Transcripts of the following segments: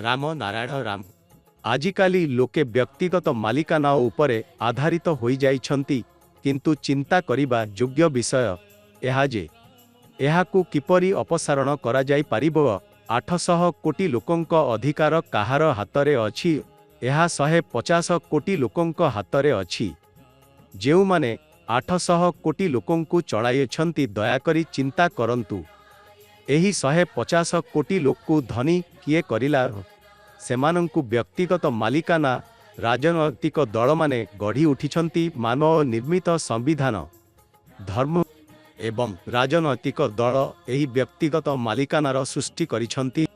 राम नारायण राम। आजिकाली लोके व्यक्तिगत मालिकाना उपरे आधारित होई जाइछंती, किंतु चिंता करिबा योग्य विषय एहा जे एहाकू किपरि अपसारण करा जाई पारिबो। 800 कोटी लोकंक अधिकार काहार हातरे अछि? एहा 150 कोटी लोकंक हातरे अछि। जेउमाने 800 कोटी लोकंकु चलाइछंती, दयाकरी चिंता करंतु एही 150 कोटी लोककु धनी किए करिला? सेमानंकु व्यक्तिगत मालिकाना राजनैतिक दल माने गढ़ी उठिछंती। मानव निर्मित संविधान, धर्म एवं राजनैतिक दल एही व्यक्तिगत मालिकानार सृष्टि करिछंती।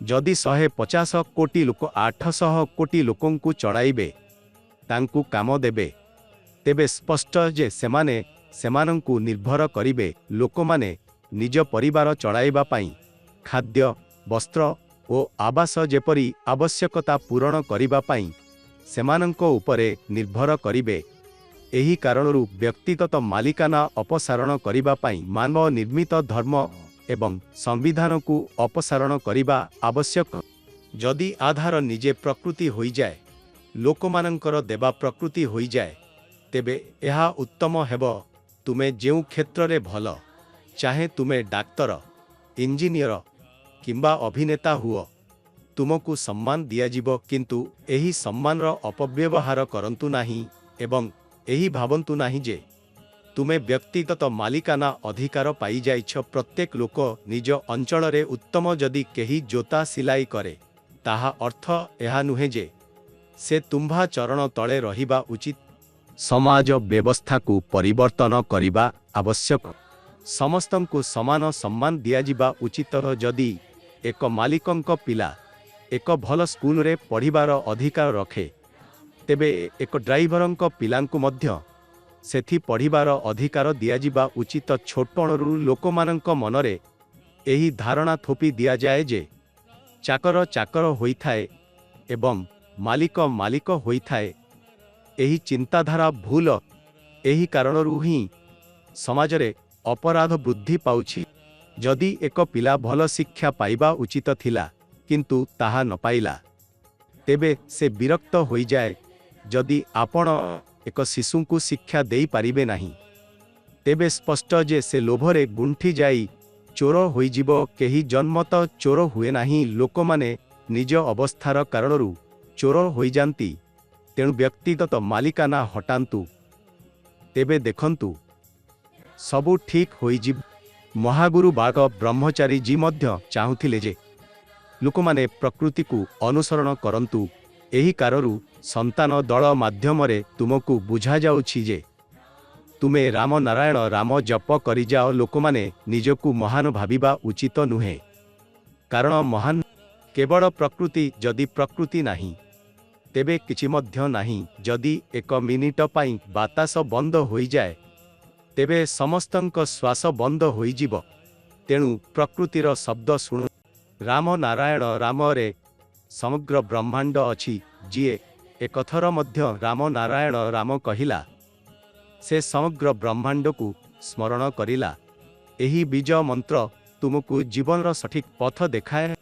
जदि 150 कोटी लोक 800 कोटी लोकंकु चढ़ाइबे, तांकु काम देबे, तेबे स्पष्ट जे सेमाने सेमानंकु निर्भर करिबे। लोकमाने निज परिवार चढ़ाइबा पाई खाद्य, वस्त्र ओ आवास जेपरी आवश्यकता पूरण करिबा पाई सेमानंको उपरे निर्भर करिबे। एही कारणरू व्यक्तिगत मालिकाना अपसारण करिबा पाई मानव निर्मित धर्म एवं संविधान को अपसारण करिबा आवश्यक। जदि आधार निजे प्रकृति होई जाए, लोकमानंकर देवा प्रकृति होई जाए, तेबे एहा उत्तम हेबो। तुमे जेउ क्षेत्र रे भल, चाहे तुमे डाक्तर, इंजीनियर किंबा अभिनेता हुओ, तुमको सम्मान दिया जिवो, किंतु एही सम्मानर अपव्यवहार करंतु नाही एवं एही भावंतु नाही जे तुमे व्यक्तिगत मालिकाना अधिकार पाई जाइछ। प्रत्येक लोक निज अंचल रे उत्तम जदि केही जोता सिलाई करे, ताहा अर्थ एहा नुहे जे से तुम्भा चरण तले रहिबा उचित। समाज व्यवस्था को परिवर्तन करिबा आवश्यक। समस्तंकु समान सम्मान दिया जिबा उचित। जदि एक मालिकंक पिला एक भल स्कूल रे पढ़िबार अधिकार रखे, तेबे एक ड्राइवरंक पिलांकु मध्य सेथि पढ़िबार अधिकार दिया जिबा उचित। छोटपणरू लोकमानंक मनरे एही धारणा थोपी दिया जाए जे चाकर चाकर होइथाए एवं मालिक मालिक होइथाए। एही चिंताधारा भूल। एही कारणरू ही समाजरे अपराध वृद्धि पाउछि। जदि एक पिला भल शिक्षा पाइबा उचित थिला, किंतु ताहा न पाइला, तेबे से विरक्त होई जाए। जदि आपण एक शिशु को शिक्षा देई पारिबे नाही, तेबे स्पष्ट जे से लोभरे गुंठी जाई चोर होई जिवो। केही जन्मत चोर हुए नाही, लोकमाने निज अवस्थार कारणरू चोर होई जानती। तेणु व्यक्तिगत मालिकाना हटांतु, तेबे देखंतु सबु ठीक होई जिव। महागुरु बाग ब्रह्मचारी जी मध्य चाहुथिले जे लोकमाने प्रकृति को अनुसरण करंतु। एही कारु संतान दल माध्यमरे तुमको बुझा जाउछि जे तुमे राम नारायण राम जप करि जाओ। लोकमाने निजकु महान भाबिबा उचित नुहे, कारण महान केवल प्रकृति। जदि प्रकृति नाही, तेबे किछि मध्य नाही। जदि एक मिनिट पाई बातास बंद होई जाए, तेबे समस्तंक श्वास बंद होई जिवो। तेणु प्रकृतिर शब्द शुणु। राम नारायण राम रे समग्र ब्रह्मांड अछि। जिए एक थर मध्य राम नारायण राम कहिला, से समग्र ब्रह्मांड को स्मरण करिला। एही बीज मंत्र तुमको जीवन रो सठिक पथ देखाए।